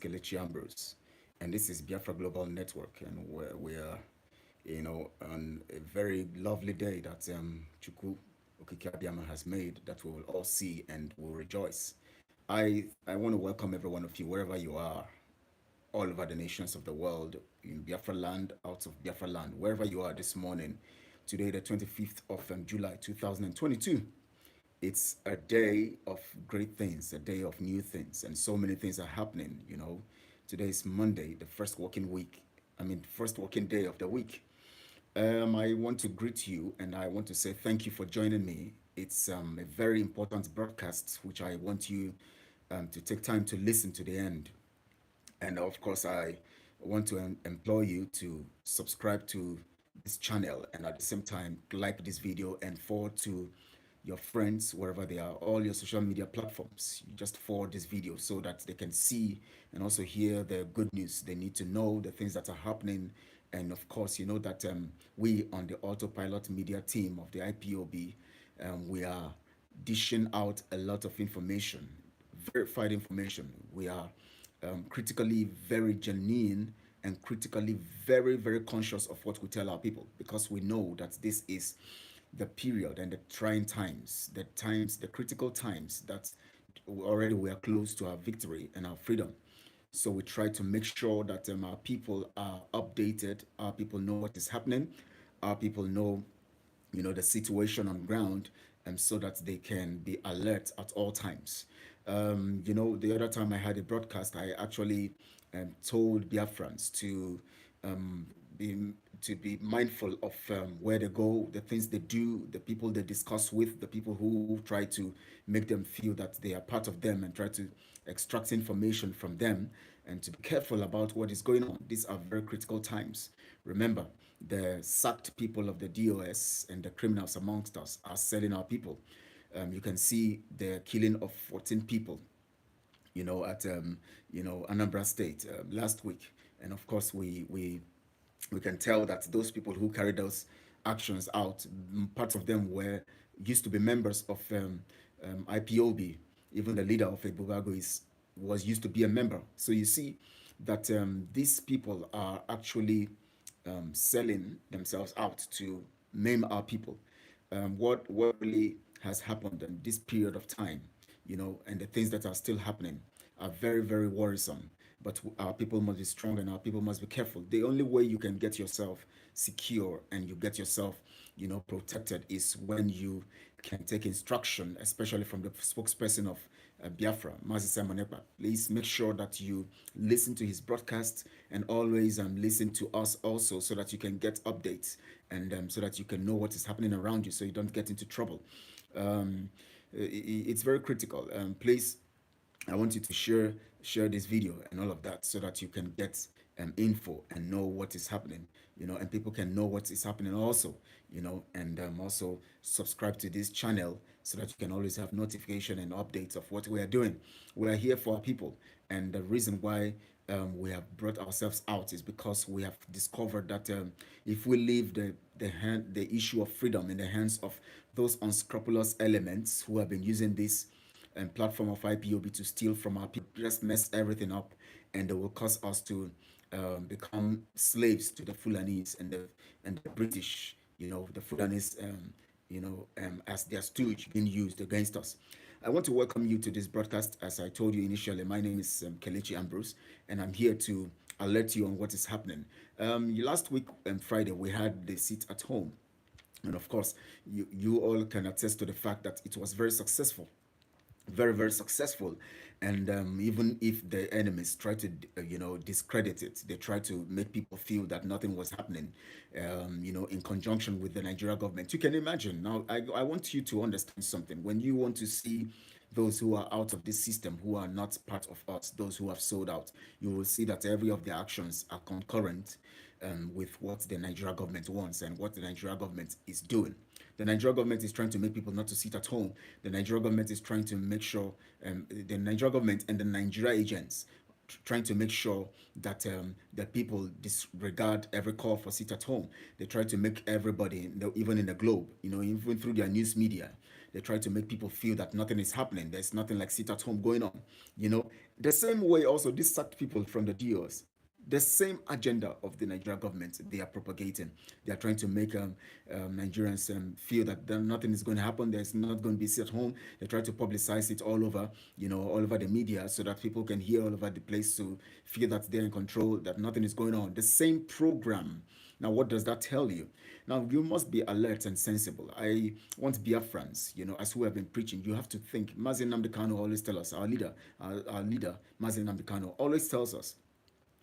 Kelechi Ambrose, and this is Biafra Global Network, and we are, on a very lovely day that Chuku Okike has made that we will all see and will rejoice. I want to welcome every one of you wherever you are, all over the nations of the world, in Biafra land, out of Biafra land, wherever you are this morning. Today, the 25th of July 2022. It's a day of great things, a day of new things, and so many things are happening. Today is Monday, the first working day of the week. I want to greet you and I want to say thank you for joining me. It's a very important broadcast which I want you to take time to listen to the end. And of course, I want to employ you to subscribe to this channel and at the same time like this video and forward to your friends wherever they are, all your social media platforms. You just forward this video so that they can see and also hear the good news. They need to know the things that are happening. And of course, you know that we on the Autopilot Media team of the IPOB, we are dishing out a lot of information, verified information. We are critically very genuine and critically very, very conscious of what we tell our people because we know that this is the period and the trying times, the critical times that already we are close to our victory and our freedom. So we try to make sure that our people are updated, our people know what is happening, our people know the situation on ground, and so that they can be alert at all times. The other time I had a broadcast, I actually told Biafrans um, be to be mindful of where they go, the things they do, the people they discuss with, the people who try to make them feel that they are part of them and try to extract information from them, and to be careful about what is going on. These are very critical times. Remember, the sacked people of the DOS and the criminals amongst us are selling our people. You can see the killing of 14 people, at Anambra State last week, and of course we can tell that those people who carried those actions out, parts of them were used to be members of IPOB. Even the leader of Ebugago was used to be a member. So you see that these people are actually selling themselves out to maim our people. What really has happened in this period of time, and the things that are still happening are very, very worrisome. But our people must be strong and our people must be careful. The only way you can get yourself secure and you get yourself, protected is when you can take instruction, especially from the spokesperson of Biafra, Mazi Simon Ekpa. Please make sure that you listen to his broadcast and always listen to us also so that you can get updates and so that you can know what is happening around you so you don't get into trouble. Um, it's very critical. Please, I want you to share this video and all of that so that you can get info and know what is happening, and people can know what is happening also, and also subscribe to this channel so that you can always have notification and updates of what we are doing. We are here for our people, and the reason why we have brought ourselves out is because we have discovered that if we leave the issue of freedom in the hands of those unscrupulous elements who have been using this platform of IPOB to steal from our people, just mess everything up, and they will cause us to become slaves to the Fulanis and the British. The Fulanis, as their stooge being used against us. I want to welcome you to this broadcast. As I told you initially, my name is Kelechi Ambrose, and I'm here to alert you on what is happening. Last week on Friday, we had the sit at home. And of course, you all can attest to the fact that it was very successful, very, very successful. And even if the enemies try to discredit it, they try to make people feel that nothing was happening, in conjunction with the Nigeria government. You can imagine. Now I want you to understand something. When you want to see those who are out of this system, who are not part of us, those who have sold out, you will see that every of their actions are concurrent with what the Nigeria government wants and what the Nigeria government is doing. The Nigeria government is trying to make people not to sit at home. The Nigeria government is trying to make sure, the Nigeria government and the Nigeria agents trying to make sure that that people disregard every call for sit at home. They try to make everybody, even in the globe, even through their news media, they try to make people feel that nothing is happening. There's nothing like sit at home going on. The same way also these sacked people from the DOs, the same agenda of the Nigerian government they are propagating. They are trying to make Nigerians feel that nothing is going to happen. There's not going to be sit at home. They try to publicize it all over, all over the media so that people can hear all over the place to feel that they're in control, that nothing is going on. The same program. Now, what does that tell you? Now, you must be alert and sensible. I want Biafrans, as we have been preaching, you have to think. Mazin Namdekano always tell us, our leader, Mazin Namdekano, always tells us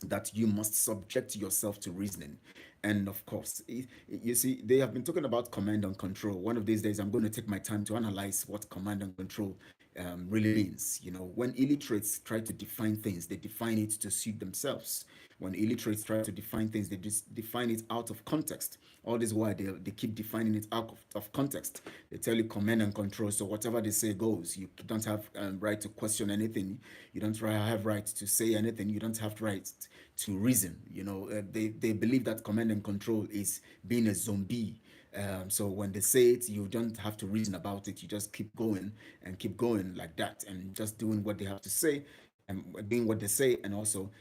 that you must subject yourself to reasoning. And of course, you see, they have been talking about command and control. One of these days, I'm going to take my time to analyze what command and control really means. When illiterates try to define things, they define it to suit themselves. When illiterates try to define things, they just define it out of context. All this while they keep defining it out of context. They tell you command and control, so whatever they say goes. You don't have right to question anything. You don't have right to say anything. You don't have right to reason. They believe that command and control is being a zombie. So when they say it, you don't have to reason about it. You just keep going like that, and just doing what they have to say, and doing what they say, and also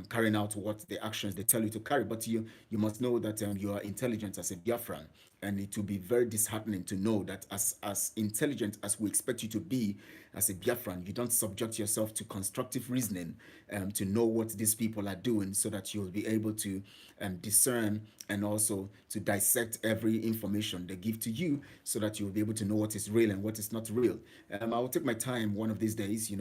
carrying out what the actions they tell you to carry. But you must know that you are intelligent as a Biafran, and it will be very disheartening to know that as intelligent as we expect you to be as a Biafran, you don't subject yourself to constructive reasoning to know what these people are doing, so that you'll be able to discern and also to dissect every information they give to you, so that you'll be able to know what is real and what is not real. I will take my time one of these days,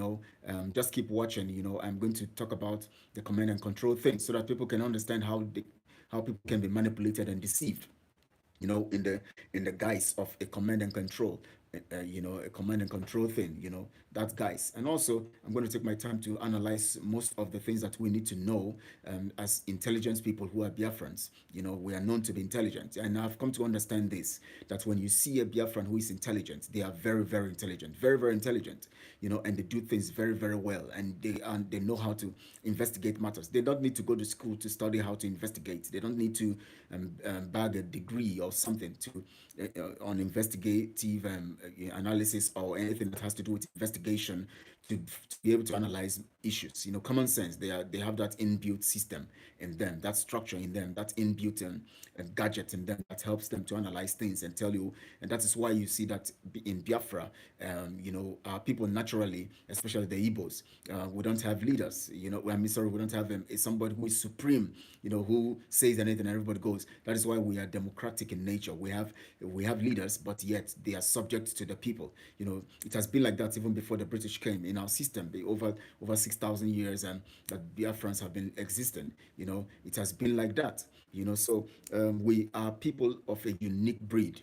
just keep watching. I'm going to talk about the command and control thing, so that people can understand how people can be manipulated and deceived, in the guise of a command and control, a command and control thing, that guise. And also, I'm going to take my time to analyze most of the things that we need to know as intelligence people who are Biafrans. We are known to be intelligent, and I've come to understand this, that when you see a Biafran who is intelligent, they are very, very intelligent, very, very intelligent, and they do things very, very well, and they know how to investigate matters. They don't need to go to school to study how to investigate. They don't need to bag a degree or something to on investigative analysis or anything that has to do with investigation to be able to analyze issues. Common sense. They have that inbuilt system in them, that structure in them, that inbuilt gadget in them that helps them to analyze things and tell you. And that is why you see that in Biafra, people naturally, especially the Igbos, we don't have leaders. We don't have somebody who is supreme. Who says anything and everybody goes. That is why we are democratic in nature. We have leaders, but yet they are subject to the people. It has been like that even before the British came in our system. Over 6,000 years, and that Biafrans have been existing. It has been like that. So we are people of a unique breed.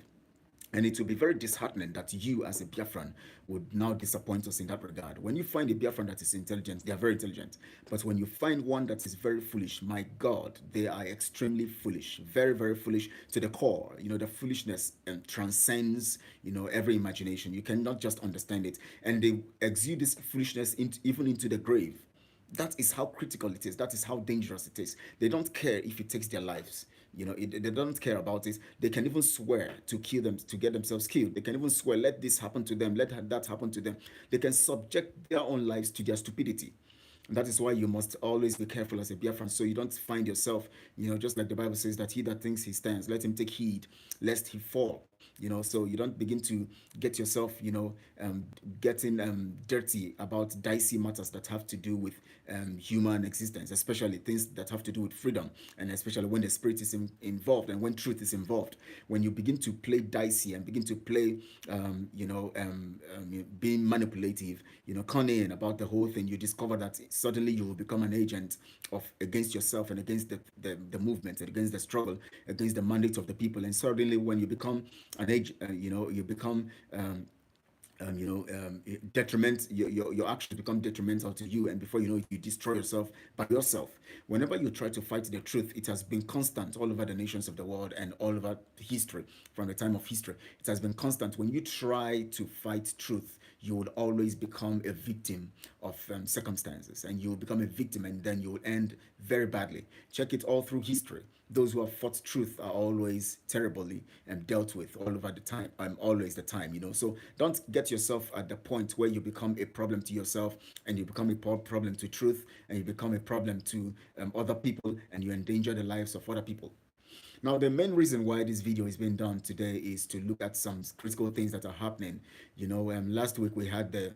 And it will be very disheartening that you, as a Biafran, would now disappoint us in that regard. When you find a Biafran that is intelligent, they are very intelligent. But when you find one that is very foolish, my God, they are extremely foolish, very, very foolish to the core. The foolishness transcends, every imagination. You cannot just understand it. And they exude this foolishness even into the grave. That is how critical it is. That is how dangerous it is. They don't care if it takes their lives. They don't care about it. They can even swear to kill them, to get themselves killed. They can even swear, let this happen to them, let that happen to them. They can subject their own lives to their stupidity. And that is why you must always be careful as a Biafran, so you don't find yourself, just like the Bible says, that he that thinks he stands, let him take heed, lest he fall. So you don't begin to get yourself, getting dirty about dicey matters that have to do with human existence, especially things that have to do with freedom, and especially when the spirit is involved and when truth is involved. When you begin to play dicey and begin to play, being manipulative, cunning about the whole thing, you discover that suddenly you will become an agent of against yourself and against the movement, and against the struggle, against the mandate of the people. And suddenly, when you become an age, you become detriment. Your actions become detrimental to you, and before you know it, you destroy yourself by yourself. Whenever you try to fight the truth, it has been constant all over the nations of the world and all over history. From the time of history, it has been constant. When you try to fight truth, you will always become a victim of circumstances, and you will become a victim, and then you will end very badly. Check it all through history. Those who have fought truth are always terribly dealt with all over the time. Always the time, So don't get yourself at the point where you become a problem to yourself, and you become a problem to truth, and you become a problem to other people, and you endanger the lives of other people. Now, the main reason why this video is being done today is to look at some critical things that are happening. Last week we had the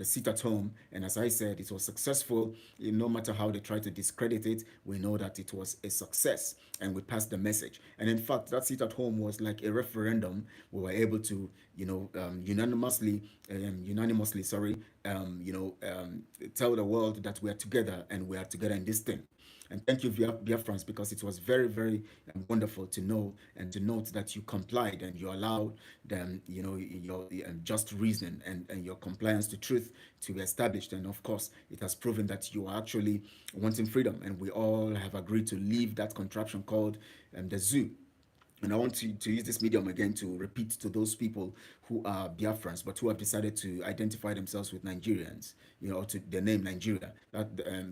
sit at home, and as I said, it was successful. No matter how they try to discredit it, we know that it was a success, and we passed the message. And in fact, that sit at home was like a referendum. We were able to, unanimously, sorry, tell the world that we are together, and we are together in this thing. And thank you, Biafrans, because it was very, very wonderful to know and to note that you complied and you allowed them, your just reason and your compliance to truth to be established. And of course, it has proven that you are actually wanting freedom. And we all have agreed to leave that contraption called the zoo. And I want to use this medium again to repeat to those people who are Biafrans, but who have decided to identify themselves with Nigerians, or to the name Nigeria, that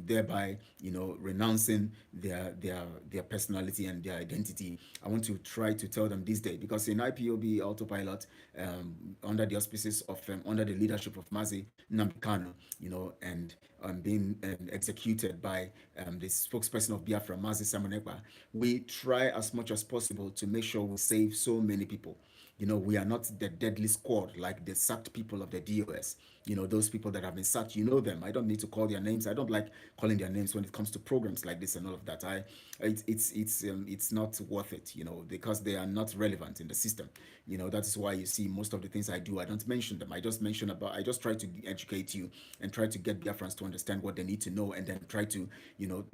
thereby, renouncing their personality and their identity. I want to try to tell them this day, because in IPOB autopilot, under the auspices of, under the leadership of Mazi Nnamdi, and being executed by the spokesperson of Biafra, Mazi Samonekba, we try as much as possible to make sure we save so many people. We are not the deadly squad like the sacked people of the DOS. Those people that have been sacked, them. I don't need to call their names. I don't like calling their names when it comes to programs like this and all of that. It's not worth it, because they are not relevant in the system. That is why you see most of the things I do, I don't mention them. I just try to educate you and try to get Biafrans to understand what they need to know, and then try to, look